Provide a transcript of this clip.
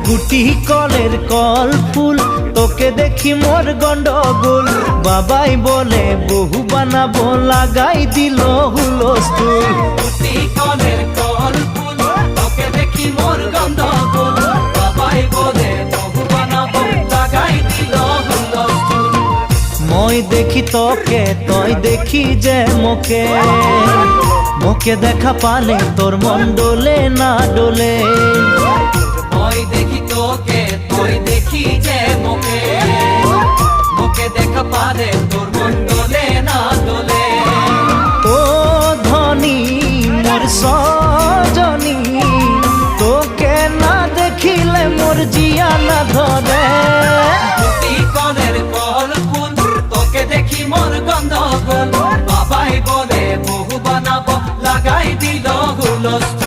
গুটি কলের কল ফুল তোকে দেখি মোর গন্ডগোল বাবাই বলে বহু বানাবো লাগাই দিল হুলস্থুল গুটি কলের কল ফুল তোকে দেখি মোর গন্ডগোল বাবাই বলে বহু বানাবো লাগাই দিল হুলস্থুল মই দেখি তোকে তই দেখি যে মোকে মোকে দেখা পালে তোর মন ডোলে না ডোলে মই দেখি তোকে তুই দেখি যে মোকে মোকে দেখা পারে তোর মন দোলে না দোলে ও ধনী মোর